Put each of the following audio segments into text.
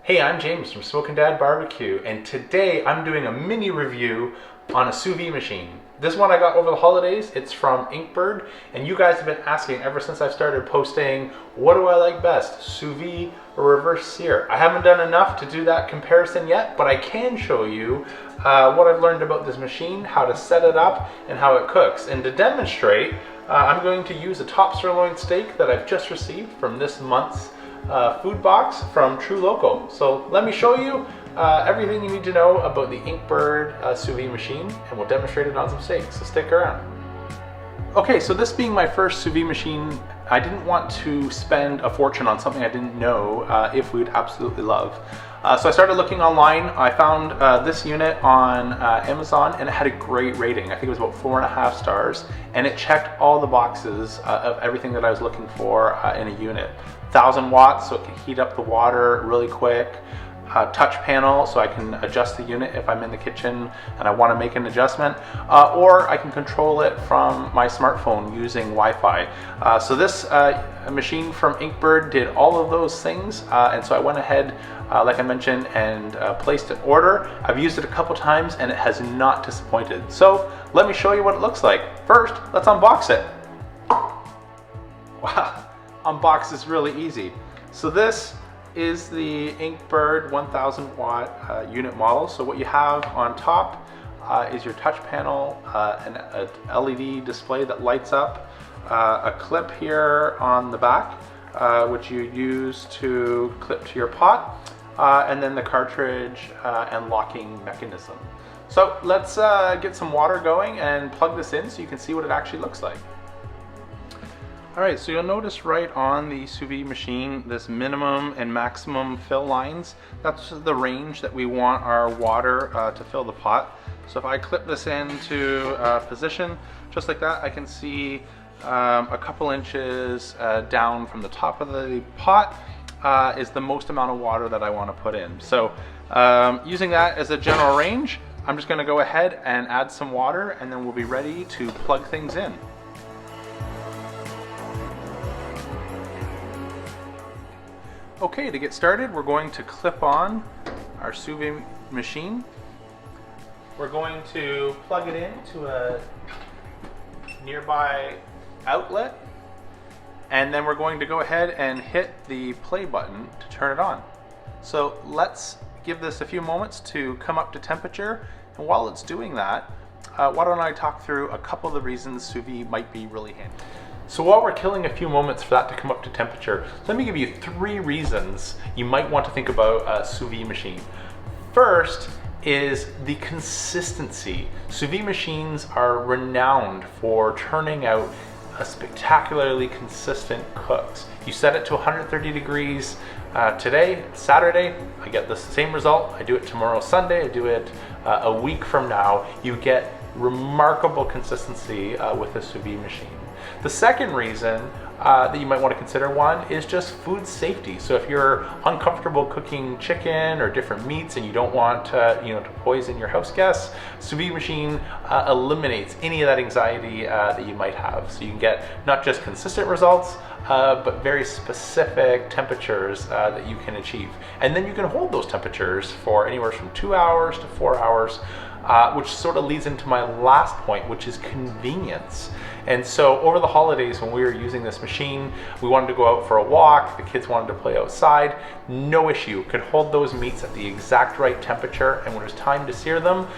Hey, I'm James from Smokin' Dad Barbecue, and today I'm doing a mini review on a sous vide machine. This one I got over the holidays. It's from Inkbird, and you guys have been asking ever since I started posting, what do I like best, sous vide or reverse sear? I haven't done enough to do that comparison yet, but I can show you what I've learned about this machine, how to set it up, and how it cooks. And to demonstrate, I'm going to use a top sirloin steak that I've just received from this month's food box from True Local. So let me show you everything you need to know about the Inkbird sous vide machine, and we'll demonstrate it on some steaks, so stick around. Okay, so this being my first sous vide machine, I didn't want to spend a fortune on something I didn't know if we'd absolutely love. So I started looking online. I found this unit on Amazon, and it had a great rating. I think it was about 4.5 stars, and it checked all the boxes of everything that I was looking for in a unit. 1,000 watts, so it can heat up the water really quick. Touch panel, so I can adjust the unit if I'm in the kitchen and I want to make an adjustment, or I can control it from my smartphone using Wi-Fi. So this machine from Inkbird did all of those things, and so I went ahead, like I mentioned, and placed an order. I've used it a couple times and it has not disappointed. So let me show you what it looks like. First, let's unbox it. Wow. Unbox is really easy. So this is the Inkbird 1000 watt unit model. So what you have on top is your touch panel, an LED display that lights up, a clip here on the back, which you use to clip to your pot, and then the cartridge and locking mechanism. So let's get some water going and plug this in so you can see what it actually looks like. Alright, so you'll notice right on the sous vide machine, this minimum and maximum fill lines. That's the range that we want our water to fill the pot. So if I clip this into position, just like that, I can see a couple inches down from the top of the pot is the most amount of water that I want to put in. So using that as a general range, I'm just going to go ahead and add some water, and then we'll be ready to plug things in. Okay, to get started, we're going to clip on our sous vide machine. We're going to plug it into a nearby outlet, and then we're going to go ahead and hit the play button to turn it on. So let's give this a few moments to come up to temperature, and while it's doing that, why don't I talk through a couple of the reasons sous vide might be really handy. So while we're killing a few moments for that to come up to temperature, let me give you 3 reasons you might want to think about a sous vide machine. First is the consistency. Sous vide machines are renowned for turning out a spectacularly consistent cooks. You set it to 130 degrees today, Saturday, I get the same result. I do it tomorrow, Sunday, I do it a week from now. You get remarkable consistency with a sous vide machine. The second reason that you might want to consider one is just food safety. So if you're uncomfortable cooking chicken or different meats and you don't want to poison your house guests, sous vide machine eliminates any of that anxiety that you might have. So you can get not just consistent results, but very specific temperatures that you can achieve. And then you can hold those temperatures for anywhere from 2 hours to 4 hours, which sort of leads into my last point, which is convenience. And so over the holidays when we were using this machine, we wanted to go out for a walk, the kids wanted to play outside, no issue, could hold those meats at the exact right temperature, and when it was time to sear them,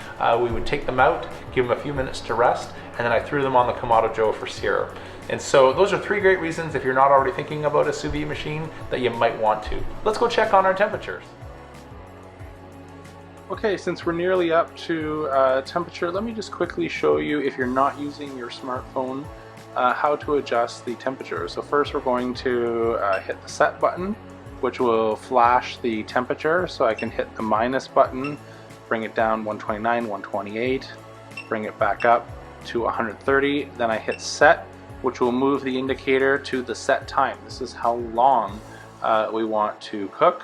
we would take them out, give them a few minutes to rest, and then I threw them on the Kamado Joe for sear. And so those are 3 great reasons, if you're not already thinking about a sous vide machine, that you might want to. Let's go check on our temperatures. Okay, since we're nearly up to temperature, let me just quickly show you, if you're not using your smartphone, how to adjust the temperature. So first we're going to hit the set button, which will flash the temperature. So I can hit the minus button, bring it down 129, 128, bring it back up to 130. Then I hit set, which will move the indicator to the set time. This is how long we want to cook.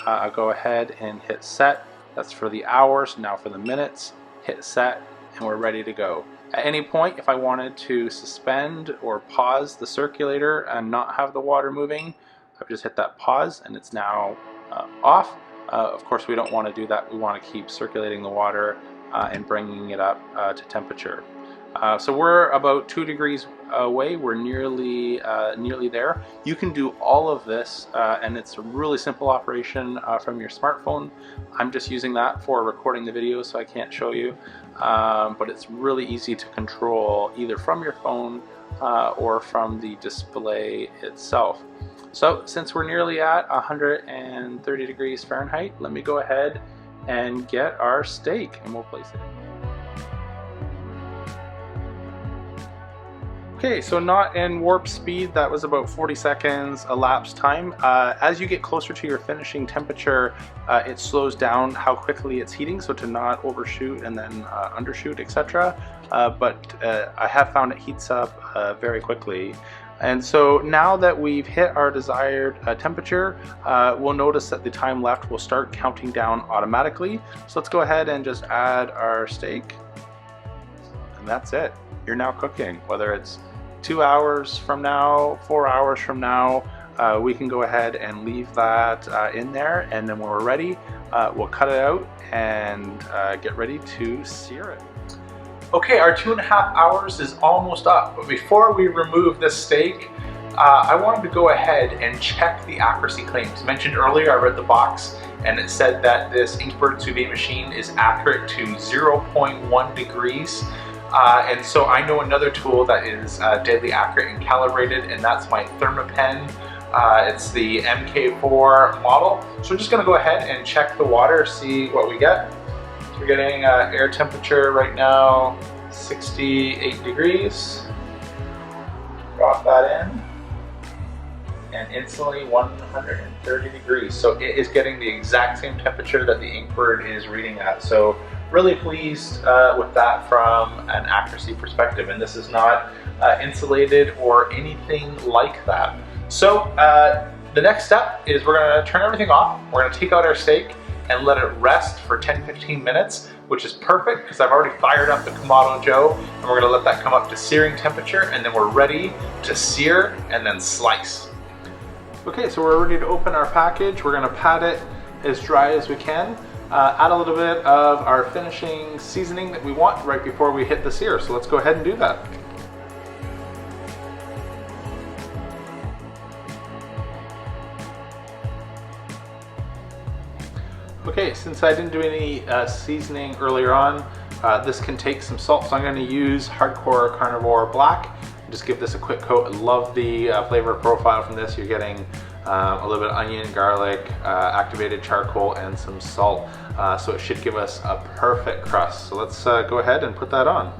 I'll go ahead and hit set. That's for the hours. Now for the minutes, hit set, and we're ready to go. At any point, if I wanted to suspend or pause the circulator and not have the water moving, I've just hit that pause and it's now off. Of course, we don't want to do that. We want to keep circulating the water and bringing it up to temperature. So we're about 2 degrees away. We're nearly there. You can do all of this, and it's a really simple operation from your smartphone. I'm just using that for recording the video, so I can't show you. But it's really easy to control either from your phone or from the display itself. So since we're nearly at 130 degrees Fahrenheit, let me go ahead and get our steak, and we'll place it. Okay, so not in warp speed. That was about 40 seconds elapsed time. As you get closer to your finishing temperature, it slows down how quickly it's heating, so to not overshoot and then undershoot, etc. But I have found it heats up very quickly. And so now that we've hit our desired temperature, we'll notice that the time left will start counting down automatically. So let's go ahead and just add our steak. And that's it. You're now cooking. Whether it's 2 hours from now, 4 hours from now, we can go ahead and leave that in there. And then when we're ready, we'll cut it out and get ready to sear it. Okay, our 2.5 hours is almost up, but before we remove this steak, I wanted to go ahead and check the accuracy claims. Mentioned earlier, I read the box and it said that this Inkbird sous vide machine is accurate to 0.1 degrees. And so I know another tool that is deadly accurate and calibrated, and that's my Thermapen. It's the MK4 model. So we're just gonna go ahead and check the water, see what we get. So we're getting air temperature right now, 68 degrees. Drop that in. And instantly 130 degrees. So it is getting the exact same temperature that the Inkbird is reading at. So really pleased with that from an accuracy perspective. And this is not insulated or anything like that. So the next step is we're gonna turn everything off. We're gonna take out our steak and let it rest for 10-15 minutes, which is perfect because I've already fired up the Kamado Joe, and we're gonna let that come up to searing temperature, and then we're ready to sear and then slice. Okay, so we're ready to open our package. We're gonna pat it as dry as we can. Add a little bit of our finishing seasoning that we want right before we hit the sear. So let's go ahead and do that. Okay, since I didn't do any seasoning earlier on, this can take some salt, so I'm going to use Hardcore Carnivore Black. Just give this a quick coat. I love the flavor profile from this. You're getting a little bit of onion, garlic, activated charcoal, and some salt. So it should give us a perfect crust. So let's go ahead and put that on.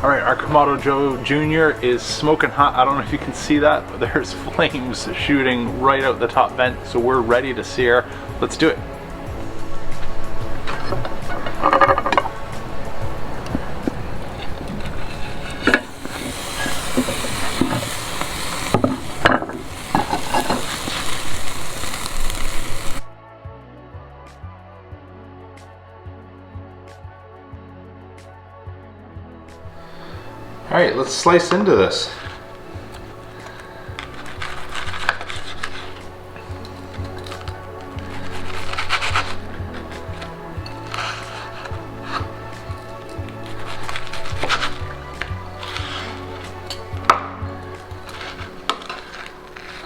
All right, our Kamado Joe Jr. is smoking hot. I don't know if you can see that, but there's flames shooting right out the top vent. So we're ready to sear. Let's do it. All right, let's slice into this.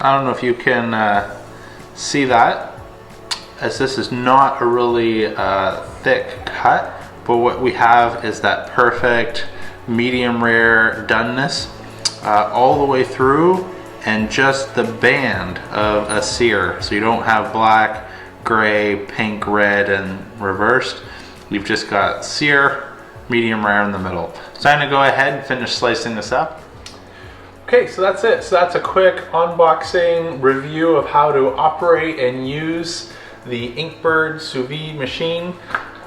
I don't know if you can see that, as this is not a really thick cut, but what we have is that perfect medium rare doneness all the way through, and just the band of a sear. So you don't have black, gray, pink, red, and reversed. You've just got sear, medium rare in the middle. So I'm gonna go ahead and finish slicing this up. Okay, so that's it. So that's a quick unboxing review of how to operate and use the Inkbird sous vide machine.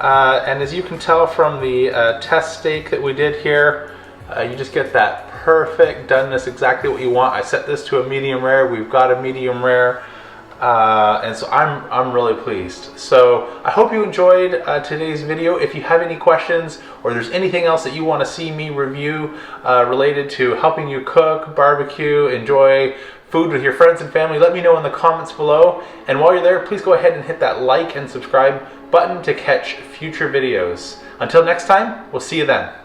And as you can tell from the test steak that we did here, you just get that perfect doneness, exactly what you want. I set this to a medium rare. We've got a medium rare. And so I'm really pleased. So I hope you enjoyed today's video. If you have any questions, or there's anything else that you want to see me review related to helping you cook, barbecue, enjoy food with your friends and family, let me know in the comments below. And while you're there, please go ahead and hit that like and subscribe button to catch future videos. Until next time, we'll see you then.